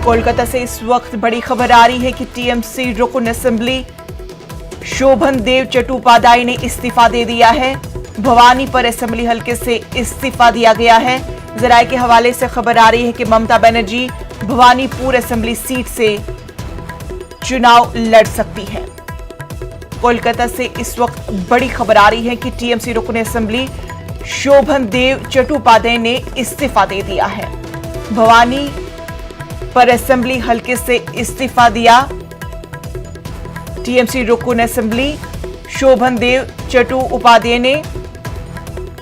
कोलकाता से इस वक्त बड़ी खबर आ रही है कि टीएमसी रुकन असेंबली शोभन देव चट्टोपाध्याय ने इस्तीफा दे दिया है। भवानीपुर असेंबली हलके से इस्तीफा दिया गया है। जराये के हवाले से खबर आ रही है कि ममता बनर्जी भवानीपुर असेंबली सीट से चुनाव लड़ सकती है। कोलकाता से इस वक्त बड़ी खबर आ रही है कि टीएमसी रुकन असेंबली शोभन देव चट्टोपाध्याय ने इस्तीफा दे दिया है। भवानी पर असेंबली हलके से इस्तीफा दिया टीएमसी रुकन असेंबली शोभन देव चट्टोपाध्याय ने।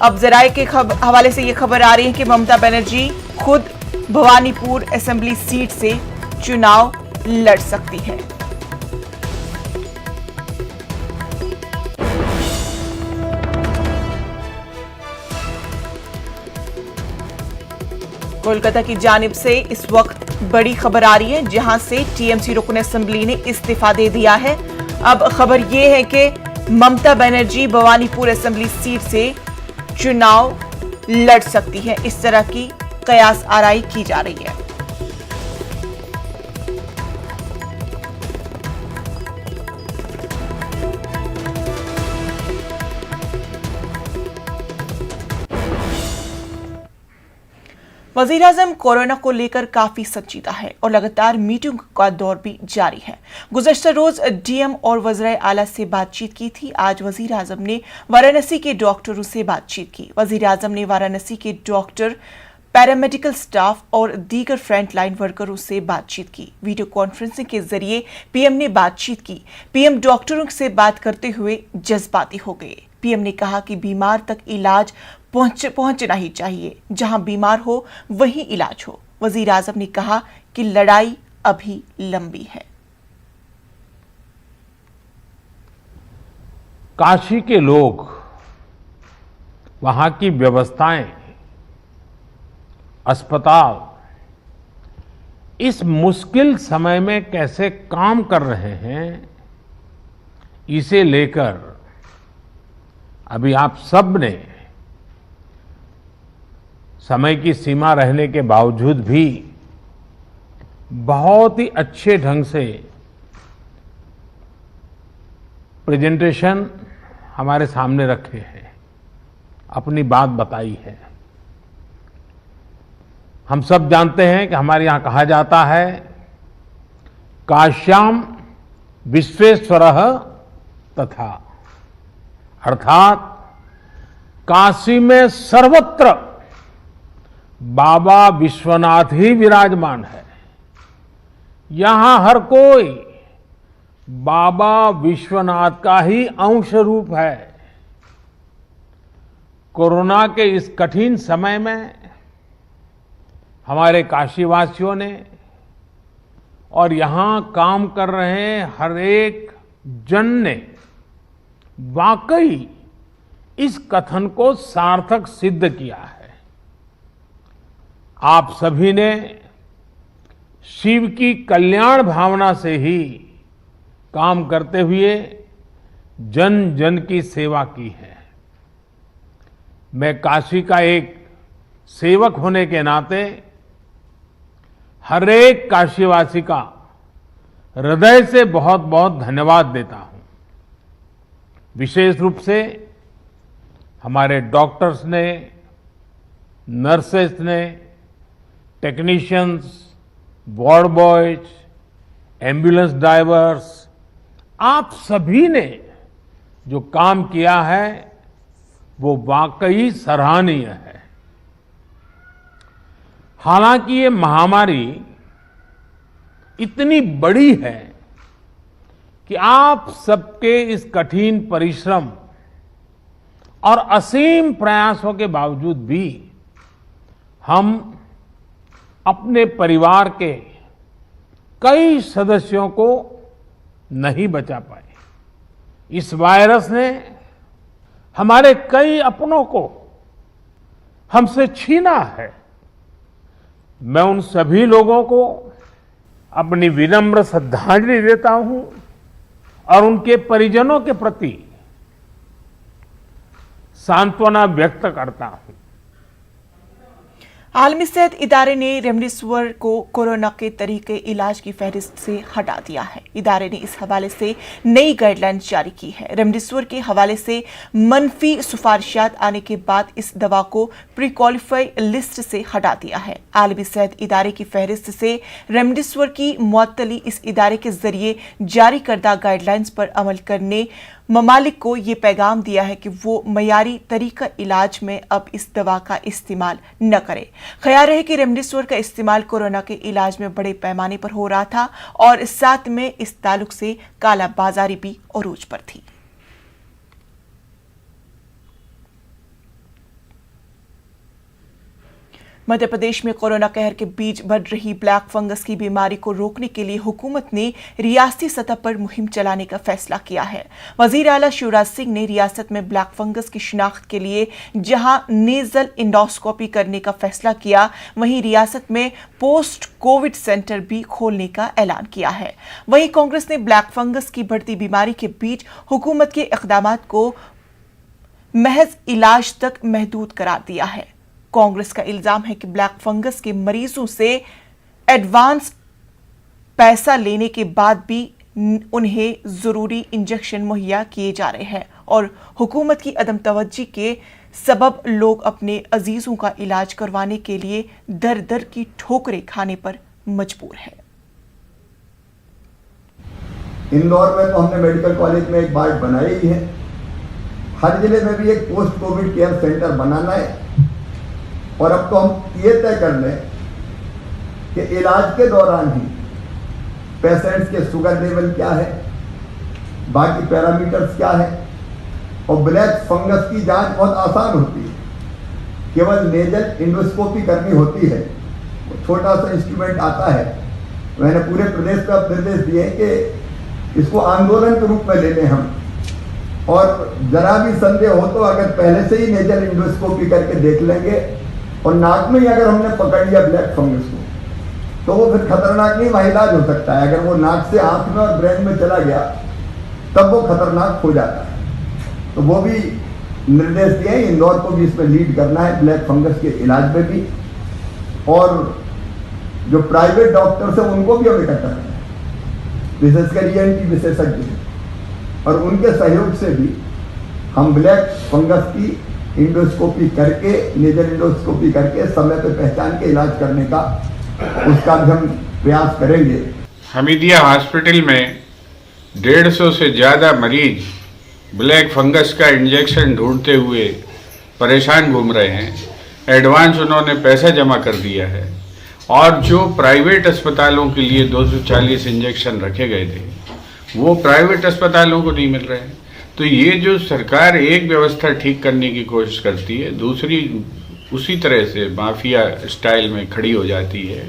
अब जराये के हवाले से यह खबर आ रही है कि ममता बनर्जी खुद भवानीपुर असेंबली सीट से चुनाव लड़ सकती है। कोलकाता की जानिब से इस वक्त बड़ी खबर आ रही है, जहां से टीएमसी रुकन असेंबली ने इस्तीफा दे दिया है। अब खबर यह है कि ममता बनर्जी भवानीपुर असेंबली सीट से चुनाव लड़ सकती है। इस तरह की कयास आराई की जा रही है। वजीर-ए-आजम कोरोना को लेकर काफी संजीदा है और लगातार मीटिंग का दौर भी जारी है। गुज़श्ता रोज डीएम और वज़ीर आला से बातचीत की थी। आज वजीर-ए-आजम ने वाराणसी के डॉक्टरों से बातचीत की। वजीर-ए-आजम ने वाराणसी के डॉक्टर, पैरामेडिकल स्टाफ और दीगर फ्रंटलाइन वर्करों से बातचीत की। वीडियो कॉन्फ्रेंसिंग के जरिए पीएम ने बातचीत की। पीएम डॉक्टरों से बात करते हुए जज्बाती हो गए। पीएम ने कहा कि बीमार तक इलाज पहुंचना ही चाहिए, जहां बीमार हो वहीं इलाज हो। वजीर आजम ने कहा कि लड़ाई अभी लंबी है। काशी के लोग, वहां की व्यवस्थाएं, अस्पताल इस मुश्किल समय में कैसे काम कर रहे हैं, इसे लेकर अभी आप सब ने समय की सीमा रहने के बावजूद भी बहुत ही अच्छे ढंग से प्रेजेंटेशन हमारे सामने रखे हैं, अपनी बात बताई है। हम सब जानते हैं कि हमारे यहां कहा जाता है, काश्याम विश्वेश्वरः तथा, अर्थात काशी में सर्वत्र बाबा विश्वनाथ ही विराजमान है। यहां हर कोई बाबा विश्वनाथ का ही अंश रूप है। कोरोना के इस कठिन समय में हमारे काशीवासियों ने और यहां काम कर रहे हर एक जन ने वाकई इस कथन को सार्थक सिद्ध किया है। आप सभी ने शिव की कल्याण भावना से ही काम करते हुए जन जन की सेवा की है। मैं काशी का एक सेवक होने के नाते हर एक काशीवासी का हृदय से बहुत बहुत धन्यवाद देता हूं। विशेष रूप से हमारे डॉक्टर्स ने, नर्सेस ने, technicians, ward boys, ambulance drivers, आप सभी ने जो काम किया है वो वाकई सराहनीय है। हालांकि ये महामारी इतनी बड़ी है कि आप सबके इस कठिन परिश्रम और असीम प्रयासों के बावजूद भी हम अपने परिवार के कई सदस्यों को नहीं बचा पाए। इस वायरस ने हमारे कई अपनों को हमसे छीना है। मैं उन सभी लोगों को अपनी विनम्र श्रद्धांजलि देता हूं और उनके परिजनों के प्रति सांत्वना व्यक्त करता हूं। आलमी सेहत इदारे ने रेमडेसिविर को कोरोना के तरीके इलाज की फहरिस्त से हटा दिया है। इदारे ने इस हवाले से नई गाइडलाइंस जारी की है। रेमडेसिविर के हवाले से मनफी सिफारिशात आने के बाद इस दवा को प्री क्वालिफाई लिस्ट से हटा दिया है। आलमी सेहत इदारे की फहरिस्त से रेमडेसिविर की मुअत्तली इस इदारे के जरिए जारी करदा गाइडलाइंस पर अमल करने ममालिक को ये पैगाम दिया है कि वो मयारी तरीका इलाज में अब इस दवा का इस्तेमाल न करें। ख्याल रहे कि रेमडेसिविर का इस्तेमाल कोरोना के इलाज में बड़े पैमाने पर हो रहा था और साथ में इस ताल्लुक से काला बाजारी भी अरूज पर थी। मध्य प्रदेश में कोरोना कहर के बीच बढ़ रही ब्लैक फंगस की बीमारी को रोकने के लिए हुकूमत ने रियासती सतह पर मुहिम चलाने का फैसला किया है। वजीर आला शिवराज सिंह ने रियासत में ब्लैक फंगस की शिनाख्त के लिए जहां नेजल इंडोस्कोपी करने का फैसला किया, वहीं रियासत में पोस्ट कोविड सेंटर भी खोलने का ऐलान किया है। वहीं कांग्रेस ने ब्लैक फंगस की बढ़ती बीमारी के बीच हुकूमत के इक़दामात को महज इलाज तक महदूद करार दिया है। कांग्रेस का इल्जाम है कि ब्लैक फंगस के मरीजों से एडवांस पैसा लेने के बाद भी उन्हें जरूरी इंजेक्शन मुहैया किए जा रहे हैं और हुकूमत की अदम तवज्जी के सबब लोग अपने अजीजों का इलाज करवाने के लिए दर दर की ठोकरें खाने पर मजबूर है। इंदौर में तो हमने मेडिकल कॉलेज में एक बात बनाई ही है, हर जिले में भी एक पोस्ट कोविड केयर सेंटर बनाना है। और अब तो हम ये तय कर लें कि इलाज के दौरान ही पेशेंट्स के शुगर लेवल क्या है, बाकी पैरामीटर्स क्या है। और ब्लैक फंगस की जांच बहुत आसान होती है, केवल नेजल इंडोस्कोपी करनी होती है। छोटा सा इंस्ट्रूमेंट आता है। मैंने पूरे प्रदेश को निर्देश दिए कि इसको आंदोलन के रूप में ले लें हम, और जरा भी संदेह हो तो अगर पहले से ही नेजल इंडोस्कोपी करके देख लेंगे और नाक में ही अगर हमने पकड़ लिया ब्लैक फंगस को, तो वो फिर खतरनाक नहीं, इलाज हो सकता है। अगर वो नाक से आंख में और ब्रेन में चला गया तब वो खतरनाक हो जाता है। तो वो भी निर्देश दिए, इंदौर को भी इसमें लीड करना है ब्लैक फंगस के इलाज में भी, और जो प्राइवेट डॉक्टर्स हैं उनको भी हमें इकट्ठा करना है, विशेषकर ENT विशेषज्ञ, और उनके सहयोग से भी हम ब्लैक फंगस की इंडोस्कोपी करके, नेजल इंडोस्कोपी करके समय पे पहचान के इलाज करने का उसका भी हम प्रयास करेंगे। हमीदिया हॉस्पिटल में 150 से ज़्यादा मरीज ब्लैक फंगस का इंजेक्शन ढूंढते हुए परेशान घूम रहे हैं। एडवांस उन्होंने पैसा जमा कर दिया है और जो प्राइवेट अस्पतालों के लिए 240 इंजेक्शन रखे गए थे वो प्राइवेट अस्पतालों को नहीं मिल रहे हैं। तो ये जो सरकार एक व्यवस्था ठीक करने की कोशिश करती है, दूसरी उसी तरह से माफिया स्टाइल में खड़ी हो जाती है।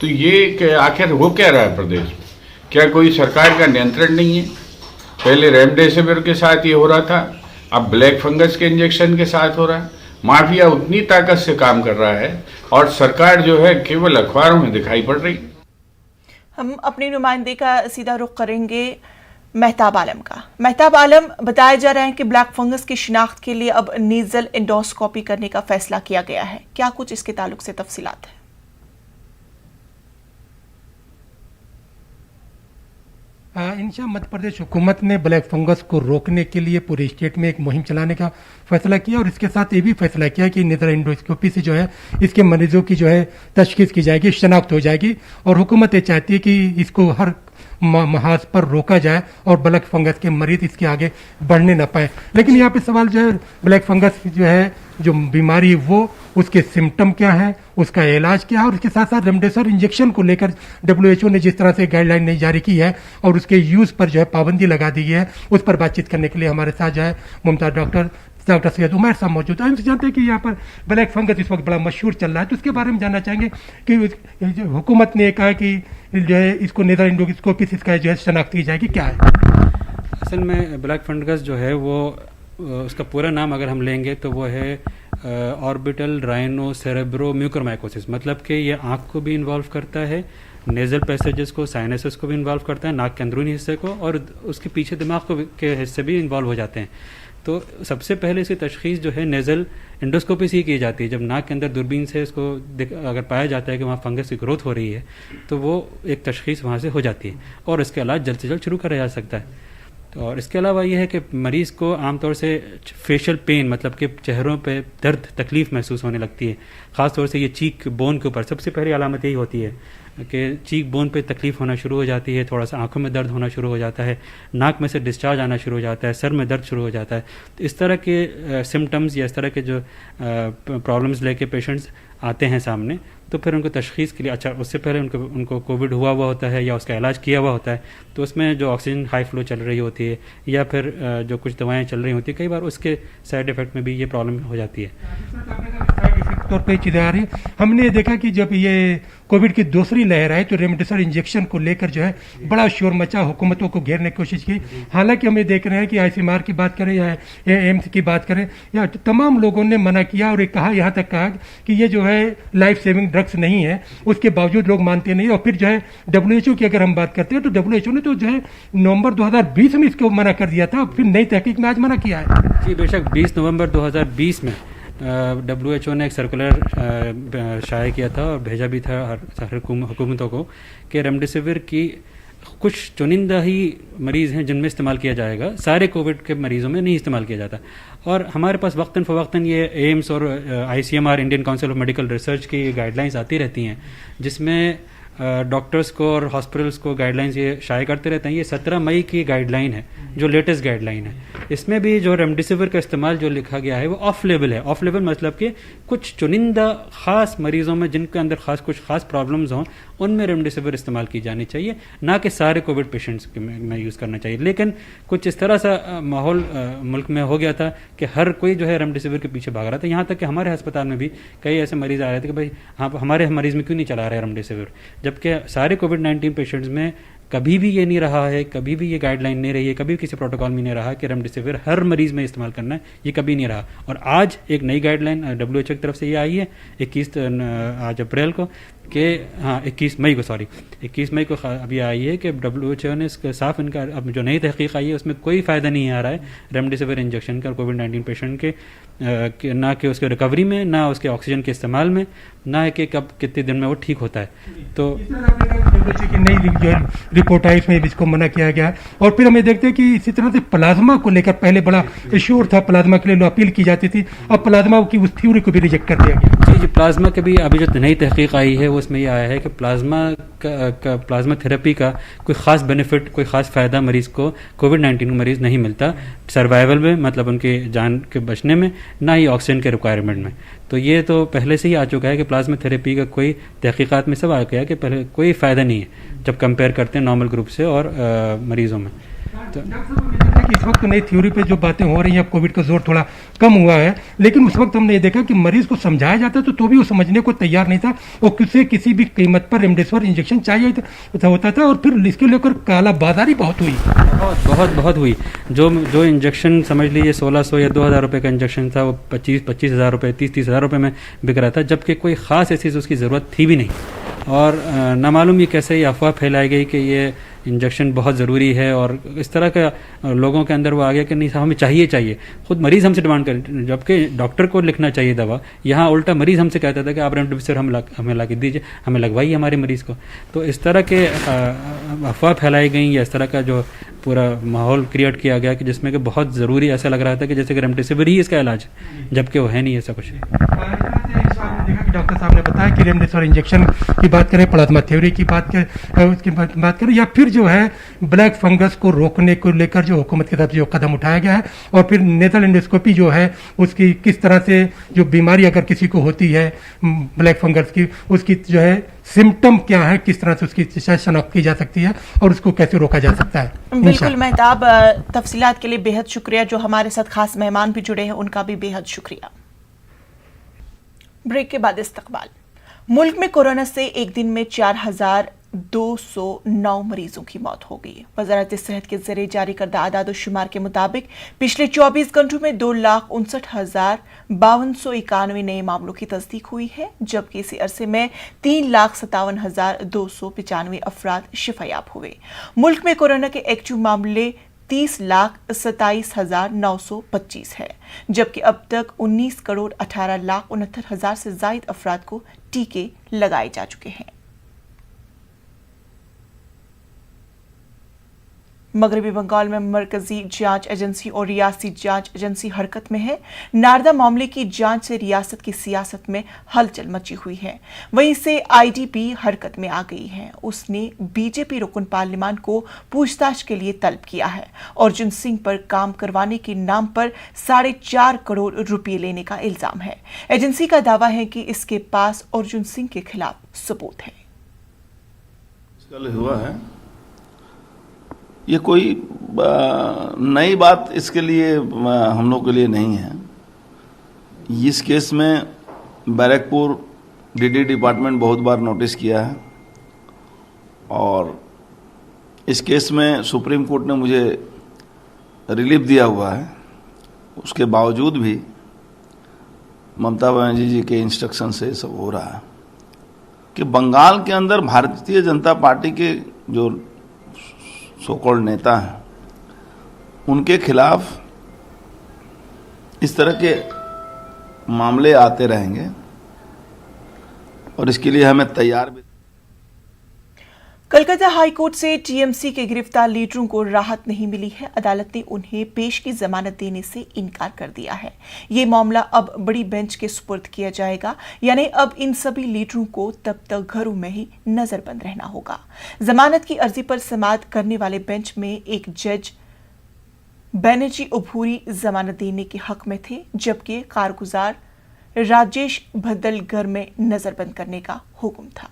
तो ये आखिर हो क्या रहा है प्रदेश में? क्या कोई सरकार का नियंत्रण नहीं है? पहले रेमडेसिविर के साथ ये हो रहा था, अब ब्लैक फंगस के इंजेक्शन के साथ हो रहा है। माफिया उतनी ताकत से काम कर रहा है और सरकार जो है केवल अखबारों में दिखाई पड़ रही। हम अपने नुमाइंदे का सीधा रुख करेंगे मेहताब आलम का। मेहताब आलम, बताया जा रहा है कि ब्लैक फंगस की शिनाख्त के लिए अब नेजल इंडोस्कोपी करने का फैसला किया गया है, क्या कुछ इसके ताल्लुक से तफसीलात है? इंशा मध्य प्रदेश हुकूमत ने ब्लैक फंगस को रोकने के लिए पूरे स्टेट में एक मुहिम चलाने का फैसला किया और इसके साथ ये भी फैसला किया कि नेजल इंडोस्कोपी से जो है इसके मरीजों की जो है तशखीस की जाएगी, शनाख्त हो जाएगी। और हुकूमत ये चाहती है कि इसको हर महाज पर रोका जाए और ब्लैक फंगस के मरीज इसके आगे बढ़ने न पाए। लेकिन यहाँ पे सवाल जो है ब्लैक फंगस जो है जो बीमारी वो उसके सिम्टम क्या है, उसका इलाज क्या है, और इसके साथ साथ रेमडेसिविर इंजेक्शन को लेकर WHO ने जिस तरह से गाइडलाइन जारी की है और उसके यूज पर जो है पाबंदी लगा दी है, उस पर बातचीत करने के लिए हमारे साथ जो है मुमताज डॉक्टर सैयद उमैर साहब मौजूद है। हम जानते हैं कि यहाँ पर ब्लैक फंगस इस वक्त बड़ा मशहूर चल रहा है, तो उसके बारे में जानना चाहेंगे कि हुकूमत ने कहा कि जो है इसको नेजल इंडोस्कोपी से इसका जो है शनाख्त की जाएगी, क्या है? असल में ब्लैक फंगस जो है वो उसका पूरा नाम अगर हम लेंगे तो वो है ऑर्बिटल राइनो सेरेब्रो म्यूकरमाइकोसिस, मतलब कि ये आँख को भी इन्वॉल्व करता है, नेजल पैसेजेस को, साइनसेस को भी इन्वॉल्व करता है, नाक के अंदरूनी हिस्से को, और उसके पीछे दिमाग को के हिस्से भी इन्वॉल्व हो जाते हैं। तो सबसे पहले इसकी तशखीस जो है नेज़ल एंडोस्कोपी से ही की जाती है। जब नाक के अंदर दूरबीन से इसको अगर पाया जाता है कि वहाँ फंगस की ग्रोथ हो रही है तो वो एक तशखीस वहाँ से हो जाती है और इसका इलाज जल्द से जल्द शुरू करा जा सकता है। और इसके अलावा ये है कि मरीज़ को आमतौर से फेशियल पेन, मतलब कि चेहरों पे दर्द तकलीफ़ महसूस होने लगती है। ख़ास तौर से ये चीक बोन के ऊपर सबसे पहली अलामत यही होती है कि चीक बोन पे तकलीफ़ होना शुरू हो जाती है, थोड़ा सा आंखों में दर्द होना शुरू हो जाता है, नाक में से डिस्चार्ज आना शुरू हो जाता है, सर में दर्द शुरू हो जाता है। तो इस तरह के सिम्टम्स या इस तरह के जो प्रॉब्लम्स लेके पेशेंट्स आते हैं सामने, तो फिर उनको तशख़ीस के लिए अच्छा उससे पहले उनको कोविड हुआ होता है या उसका इलाज किया हुआ होता है, तो उसमें जो ऑक्सीजन हाई फ्लो चल रही होती है या फिर जो कुछ दवाएं चल रही होती है, कई बार उसके साइड इफ़ेक्ट में भी ये प्रॉब्लम हो जाती है। तौर पे चीज़ें आ रही है। हमने देखा कि जब ये कोविड की दूसरी लहर आई तो रेमडेसिविर इंजेक्शन को लेकर जो है बड़ा शोर मचा, हुकूमतों को घेरने की कोशिश की। हालांकि हम ये देख रहे हैं कि आईसीएमआर की बात करें या एम्स की बात करें या तमाम लोगों ने मना किया और कहा, यहाँ तक कहा कि ये जो है लाइफ सेविंग ड्रग्स नहीं है। उसके बावजूद लोग मानते नहीं। और फिर जो है WHO की अगर हम बात करते हैं तो WHO ने तो जो है नवंबर 2020 में इसको मना कर दिया था, फिर नई तहकीक में आज मना किया है। जी बेशक, 20 नवंबर 2020 में WHO ने एक सर्कुलर शाया किया था और भेजा भी था हर हुकूमतों को कि रेमडेसिविर की कुछ चुनिंदा ही मरीज़ हैं जिनमें इस्तेमाल किया जाएगा, सारे कोविड के मरीज़ों में नहीं इस्तेमाल किया जाता। और हमारे पास वक्तन फ़वक्तन ये एम्स और ICMR Indian council of medical research की गाइडलाइंस आती रहती हैं, जिसमें डॉक्टर्स को और हॉस्पिटल्स को गाइडलाइंस ये शाया करते रहते हैं। ये 17 मई की गाइडलाइन है, जो लेटेस्ट गाइडलाइन है। इसमें भी जो रेमडेसिविर का इस्तेमाल जो लिखा गया है वो ऑफ लेवल है। ऑफ लेवल मतलब कि कुछ चुनिंदा ख़ास मरीज़ों में जिनके अंदर कुछ ख़ास प्रॉब्लम्स हों, उनमें रेमडेसिविर इस्तेमाल की जानी चाहिए, ना कि सारे कोविड पेशेंट्स में यूज़ करना चाहिए। लेकिन कुछ इस तरह सा माहौल मुल्क में हो गया था कि हर कोई जो है रेमडेसिविर के पीछे भाग रहा था। यहाँ तक कि हमारे अस्पताल में भी कई ऐसे मरीज़ आ रहे थे कि भाई हाँ, हमारे मरीज़ में क्यों नहीं चला रहा है रेमडेसिविर, जबकि सारे कोविड-19 पेशेंट्स में कभी भी ये नहीं रहा है, कभी भी ये गाइडलाइन नहीं रही है, कभी किसी प्रोटोकॉल में नहीं रहा कि रेमडेसिविर हर मरीज़ में इस्तेमाल करना है, ये कभी नहीं रहा। और आज एक नई गाइडलाइन WHO की तरफ से ये आई है 21 आज अप्रैल को कि हाँ 21 मई को अभी आई है कि WHO ने इसका साफ इनका अब जो नई तहकीक आई है उसमें कोई फ़ायदा नहीं आ रहा है रेमडेसिविर इंजेक्शन का कोविड-19 पेशेंट के, ना कि उसके रिकवरी में, ना उसके ऑक्सीजन के इस्तेमाल में, ना है कि कब कितने दिन में वो ठीक होता है। तो WHO की नई जो रिपोर्ट आई उसमें इसको मना किया गया। और फिर हमें देखते हैं कि इसी तरह से प्लाज्मा को लेकर पहले बड़ा इशूर था, प्लाज्मा के लिए अपील की जाती थी, अब प्लाज्मा की उस थ्योरी को भी रिजेक्ट कर दिया गया। जी, प्लाज्मा के भी अभी जो नई तहकीक आई है उसमें यह आया है कि प्लाज्मा थेरेपी का कोई ख़ास बेनिफिट, कोई ख़ास फ़ायदा मरीज़ को कोविड-19 मरीज़ नहीं मिलता सर्वाइवल में, मतलब उनके जान के बचने में, ना ही ऑक्सीजन के रिक्वायरमेंट में। तो ये तो पहले से ही आ चुका है कि प्लाज्मा थेरेपी का कोई तहकीकात में सब आ गया कि पहले कोई फ़ायदा नहीं है जब कंपेयर करते हैं नॉर्मल ग्रुप से और मरीज़ों में। तो इस वक्त नई थ्योरी पे जो बातें हो रही हैं, अब कोविड का जोर थोड़ा कम हुआ है, लेकिन उस वक्त हमने ये देखा कि मरीज को समझाया जाता तो भी वो समझने को तैयार नहीं था और किसी भी कीमत पर रेमडेसिविर इंजेक्शन चाहिए होता था। और फिर इसके लेकर काला बाजारी बहुत हुई, बहुत हुई। जो इंजेक्शन समझ लीजिए 1600 या 2000 रुपये का इंजेक्शन था, वो 25 हज़ार रुपये, 30 हज़ार रुपये में बिक रहा था, जबकि कोई ख़ास ऐसी उसकी ज़रूरत थी भी नहीं। और नामालूम ये कैसे ही अफवाह फैलाई गई कि ये इंजेक्शन बहुत ज़रूरी है और इस तरह का लोगों के अंदर वो आ गया कि नहीं साहब हमें चाहिए। खुद मरीज़ हमसे डिमांड कर, जबकि डॉक्टर को लिखना चाहिए दवा, यहाँ उल्टा मरीज़ हमसे कहता था कि आप रेमडेसिविर हमें ला के दीजिए, हमें लगवाइए हमारे मरीज़ को। तो इस तरह के अफवाह फैलाई गई या इस तरह का जो पूरा माहौल क्रिएट किया गया कि जिसमें कि बहुत ज़रूरी ऐसा लग रहा था कि जैसे कि रेमडेसिविर ही इसका इलाज, जबकि वो है नहीं ऐसा कुछ। डॉक्टर साहब ने बताया कि रेमडेसिविर इंजेक्शन की बात करें, प्लाज्मा थ्योरी की बात करें या फिर जो है ब्लैक फंगस को रोकने को लेकर जो हुकूमत की तरफ जो कदम उठाया गया है, और फिर नेजल एंडोस्कोपी जो है उसकी किस तरह से जो बीमारी अगर किसी को होती है ब्लैक फंगस की, उसकी जो है सिम्टम क्या है, किस तरह से उसकी शनाख्त की जा सकती है और उसको कैसे रोका जा सकता है। बिल्कुल मेहताब, तफसीलात के लिए बेहद शुक्रिया। जो हमारे साथ खास मेहमान भी जुड़े हैं उनका भी बेहद शुक्रिया। ब्रेक के बाद इस्तकबाल। मुल्क में कोरोना से एक दिन में 4209 मरीजों की मौत हो गई। वजारत सेहत के जरिए जारी करदा आदाद शुमार के मुताबिक पिछले 24 घंटों में 2,59,5291 नए मामलों की तस्दीक हुई है, जबकि इसी अरसे में 3,57,295 अफराद शिफायाब हुए। मुल्क में कोरोना के एक्टिव मामले 30,27,925 है, जबकि अब तक 19,18,69,000 से ज्यादा अफराद को टीके लगाए जा चुके हैं। मगरबी बंगाल में मरकजी जांच एजेंसी और रियासती जांच एजेंसी हरकत में है। नारदा मामले की जांच से रियासत की सियासत में हलचल मची हुई है। वहीं से आईडीपी हरकत में आ गई है। उसने बीजेपी रुकन पार्लियामान को पूछताछ के लिए तलब किया है। अर्जुन सिंह पर काम करवाने के नाम पर 4.5 करोड़ रुपए लेने का इल्जाम है। एजेंसी का दावा है कि इसके पास अर्जुन सिंह के खिलाफ सबूत है। हुआ है, ये कोई नई बात इसके लिए हम लोग के लिए नहीं है। इस केस में बैरकपुर डीडी डिपार्टमेंट बहुत बार नोटिस किया है और इस केस में सुप्रीम कोर्ट ने मुझे रिलीफ दिया हुआ है। उसके बावजूद भी ममता बनर्जी जी के इंस्ट्रक्शन से सब हो रहा है कि बंगाल के अंदर भारतीय जनता पार्टी के जो सो कॉल्ड नेता हैं उनके खिलाफ इस तरह के मामले आते रहेंगे और इसके लिए हमें तैयार भी। कलकत्ता हाईकोर्ट से टीएमसी के गिरफ्तार लीडरों को राहत नहीं मिली है। अदालत ने उन्हें पेश की जमानत देने से इनकार कर दिया है। ये मामला अब बड़ी बेंच के सुपुर्द किया जाएगा, यानी अब इन सभी लीडरों को तब तक घरों में ही नजरबंद रहना होगा। जमानत की अर्जी पर समाअत करने वाले बेंच में एक जज बैनर्जी उभूरी जमानत देने के हक में थे, जबकि कारगुजार राजेश भद्दलगर में नजरबंद करने का हुक्म था।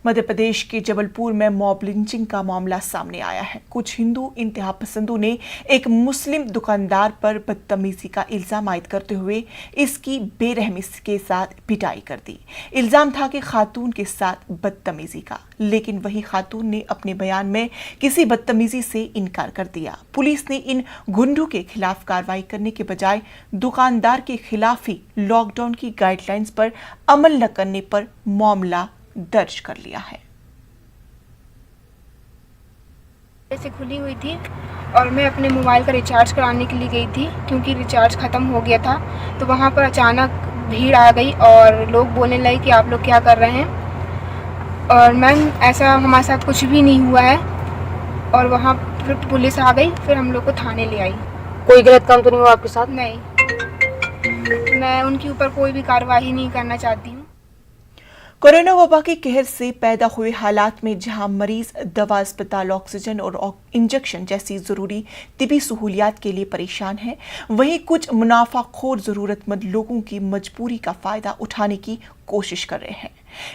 मध्य प्रदेश के जबलपुर में मॉब लिंचिंग का मामला सामने आया है। कुछ हिंदू इंतहा पसंदों ने एक मुस्लिम दुकानदार पर बदतमीजी का इल्जाम आयद करते हुए इसकी बेरहमी के साथ पिटाई कर दी। इल्जाम था कि खातून के साथ बदतमीजी का, लेकिन वही खातून ने अपने बयान में किसी बदतमीजी से इनकार कर दिया। पुलिस ने इन गुंडों के खिलाफ कार्रवाई करने के बजाय दुकानदार के खिलाफ ही लॉकडाउन की गाइडलाइंस पर अमल न करने पर मामला दर्ज कर लिया है। से खुली हुई थी और मैं अपने मोबाइल का रिचार्ज कराने के लिए गई थी, क्योंकि रिचार्ज ख़त्म हो गया था। तो वहाँ पर अचानक भीड़ आ गई और लोग बोलने लगे कि आप लोग क्या कर रहे हैं। और मैम ऐसा हमारे साथ कुछ भी नहीं हुआ है। और वहाँ फिर पुलिस आ गई, फिर हम लोग को थाने ले आई। कोई गलत काम तो नहीं हुआ आपके साथ? नहीं, मैं उनके ऊपर कोई भी कार्रवाई नहीं करना चाहती हूँ। कोरोना वबा के कहर से पैदा हुए हालात में जहां मरीज दवा, अस्पताल, ऑक्सीजन और इंजेक्शन जैसी जरूरी तिबी सहूलियात के लिए परेशान हैं, वहीं कुछ मुनाफाखोर जरूरतमंद लोगों की मजबूरी का फायदा उठाने की कोशिश कर रहे हैं।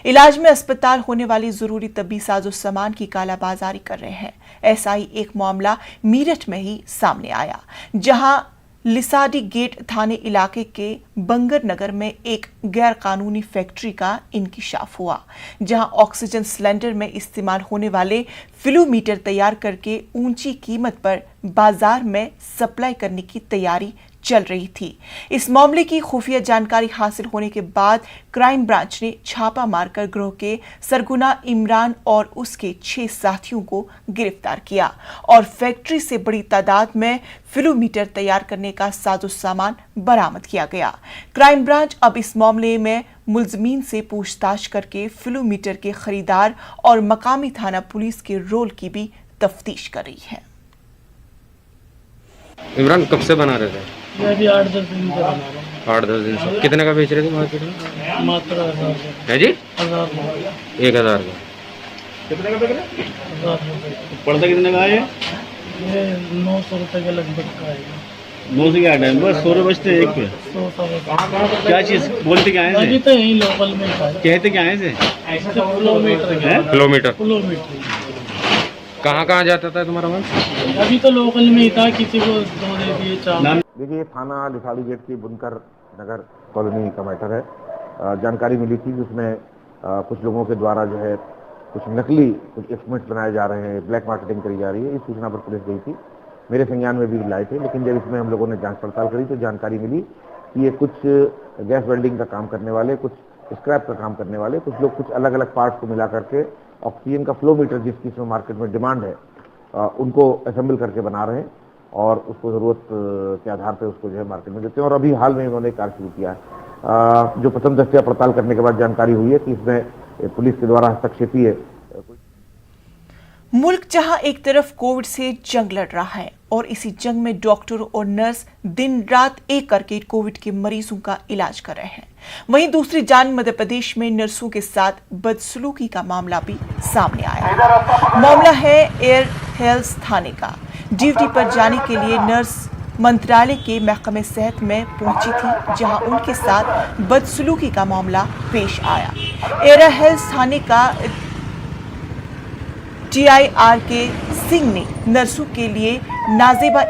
इलाज में अस्पताल होने वाली जरूरी तबी साजो सामान की कालाबाजारी कर रहे हैं। ऐसा ही एक मामला मेरठ में ही सामने आया, जहां लिसाडी गेट थाने इलाके के बंगर नगर में एक गैर कानूनी फैक्ट्री का इंकिशाफ हुआ, जहां ऑक्सीजन सिलेंडर में इस्तेमाल होने वाले फ्लूमीटर तैयार करके ऊंची कीमत पर बाजार में सप्लाई करने की तैयारी चल रही थी। इस मामले की खुफिया जानकारी हासिल होने के बाद क्राइम ब्रांच ने छापा मारकर गिरोह के सरगुना इमरान और उसके 6 साथियों को गिरफ्तार किया और फैक्ट्री से बड़ी तादाद में फ्लूमीटर तैयार करने का साजो सामान बरामद किया गया। क्राइम ब्रांच अब इस मामले में मुलजमीन से पूछताछ करके फ्लूमीटर के खरीदार और मकामी थाना पुलिस के रोल की भी तफ्तीश कर रही है। इमरान कब से बना रहे थे? मैं भी 8-10 दिन से बना रहा हूँ। 8-10 दिन से। कितने का बेच रहे थे मार्केट में? मात्र 1000 है जी? 1000 1000 का। कितने का बेच रहे? 1000 रुपये। पड़ता कितने का है ये 900 रुपये के लगभग का है। 9 से क्या टाइम बस 100 रुपये बचते एक पे। 100 क्या चीज़ बोलते क्या है? अभी तो यही लोकल में था। कहते क्या है? किलोमीटर कहाँ जाता था तुम्हारा माल? अभी तो लोकल में ही था, किसी को 2 दे दिए 4। देखिए, थाना लिसाड़ी गेट की बुनकर नगर कॉलोनी का मैटर है। जानकारी मिली थी कि उसमें कुछ लोगों के द्वारा जो है कुछ नकली कुछ इंस्ट्रूमेंट्स बनाए जा रहे हैं, ब्लैक मार्केटिंग करी जा रही है। इस सूचना पर पुलिस गई थी, मेरे संज्ञान में भी लाए थे। लेकिन जब इसमें हम लोगों ने जांच पड़ताल करी तो जानकारी मिली कि ये कुछ गैस वेल्डिंग का काम करने वाले, कुछ स्क्रैप का काम करने वाले कुछ लोग कुछ अलग अलग पार्ट्स को मिला करके ऑक्सीजन का फ्लो मीटर जिसकी इसमें मार्केट में डिमांड है उनको असेंबल करके बना रहे हैं और उसको ज़रूरत के आधार पर उसको जो है मार्केट में देते हैं। और अभी हाल में उन्होंने कार्य शुरू किया है। जो प्रथम दृष्टया पड़ताल करने के बाद जानकारी हुई है कि इसमें पुलिस के द्वारा हस्तक्षेपी है। मुल्क जहां एक तरफ कोविड से जंग लड़ रहा है और इसी जंग में डॉक्टर और नर्स दिन रात एक करके कोविड के मरीजों का इलाज कर रहे हैं, वहीं दूसरी जान मध्य प्रदेश में नर्सों के साथ बदसलूकी का मामला भी सामने आया। मामला है एयर हेल्थ थाने का। ड्यूटी पर जाने के लिए नर्स मंत्रालय के महकमे सेहत में पहुंची थी, जहां उनके साथ बदसलूकी का मामला पेश आया। एयर हेल्थ थाने का TIRK सिंह ने नर्सों के लिए नाजेबा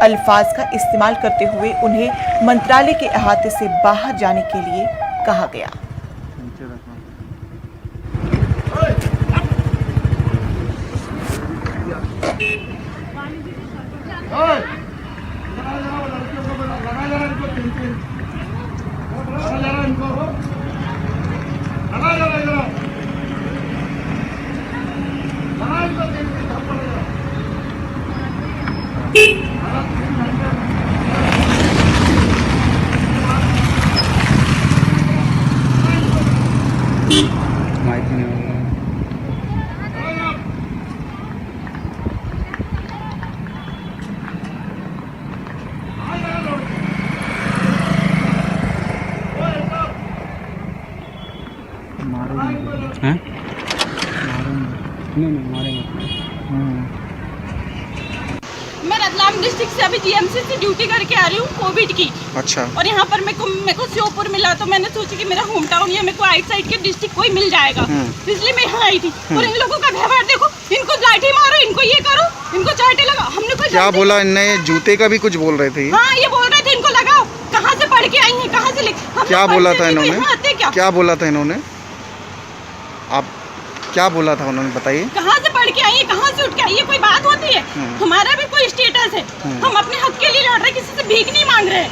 अल्फाज का इस्तेमाल करते हुए उन्हें मंत्रालय के अहाते से बाहर जाने के लिए कहा गया। मैं रतलाम डिस्ट्रिक्ट से अभी GMC से ड्यूटी करके आ रही हूँ कोविड की। अच्छा। और यहाँ पर मेरे को श्योपुर मिला तो मैंने सोचा कि मेरा होम टाउन या मेरे को आउटसाइड के डिस्ट्रिक्ट कोई मिल जाएगा, इसलिए मैं यहाँ आई थी। और इन लोगों का व्यवहार देखो, इनको लाठी मारो, इनको ये करो, इनको चाटे लगा। हमने कोई क्या बोला इनने? जूते का भी कुछ बोल रहे थे। हाँ, ये बोल रहे थे इनको लगाओ। कहाँ से पढ़ के आई है, कहाँ से क्या बोला था इन्होंने? क्या बोला था इन्होंने? आप क्या बोला था उन्होंने, बताइए। कहाँ से पढ़ के आई है, कहाँ से उठ के आई है, कोई बात होती है? हमारा भी कोई स्टेटस है, हम अपने हक के लिए लड़ रहे, किसी से भीख नहीं मांग रहे।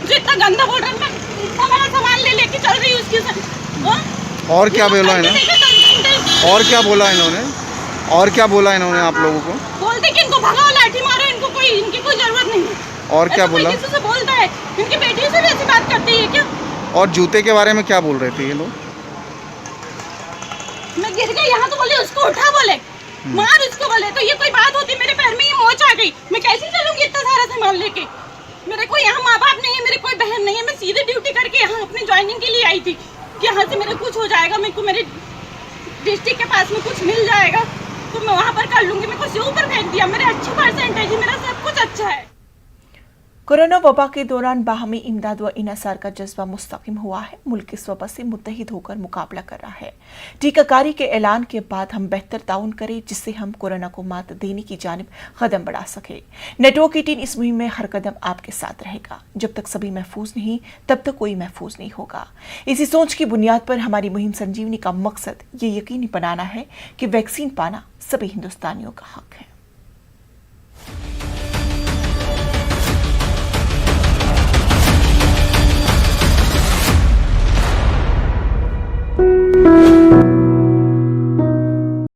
जो इतना गंदा बोल रहा है, मैं इतना बड़ा सामान ले लेके चल रही हूँ उसके साथ। और क्या बोला इन्होंने? और क्या बोला इन्होंने? और क्या बोला इन्होंने आप लोगों को? बोलते कि इनको भगाओ, लाठी मारो, इनकी कोई जरूरत नहीं है। और क्या बोला? किसी से बोलता है, इनकी बेटी से भी ऐसी बात करती है क्या? और जूते के बारे में क्या बोल रहे थे ये लोग? मैं गिर गई यहाँ तो बोले उसको उठा, बोले मार उसको, बोले तो ये कोई बात होती? मेरे पैर में ये मोच आ गई, मैं कैसे चलूंगी इतना सारा सामान लेके? मेरे को यहाँ माँ बाप नहीं है, मेरे कोई बहन नहीं है। मैं सीधे ड्यूटी करके यहाँ अपनी ज्वाइनिंग के लिए आई थी कि यहाँ से मेरे कुछ हो जाएगा, मेरे को मेरे डिस्ट्रिक्ट के पास में कुछ मिल जाएगा तो मैं वहाँ पर कर लूंगी। मेरे को सिर ऊपर फेंक दिया, मेरे अच्छी परसेंटेज है, मेरा सब कुछ अच्छा है। कोरोना वबा के दौरान बाहमी इमदाद व इनासार का जज्बा मुस्तकिम हुआ है। मुल्क इस वबा से मुत्तहिद होकर मुकाबला कर रहा है। टीकाकारी के ऐलान के बाद हम बेहतर ताउन करें, जिससे हम कोरोना को मात देने की जानिब कदम बढ़ा सके। नेटवर्क की टीम इस मुहिम में हर कदम आपके साथ रहेगा। जब तक सभी महफूज नहीं, तब तक कोई महफूज नहीं होगा। इसी सोच की बुनियाद पर हमारी मुहिम संजीवनी का मकसद ये यकीनी बनाना है कि वैक्सीन पाना सभी हिंदुस्तानियों का हक है।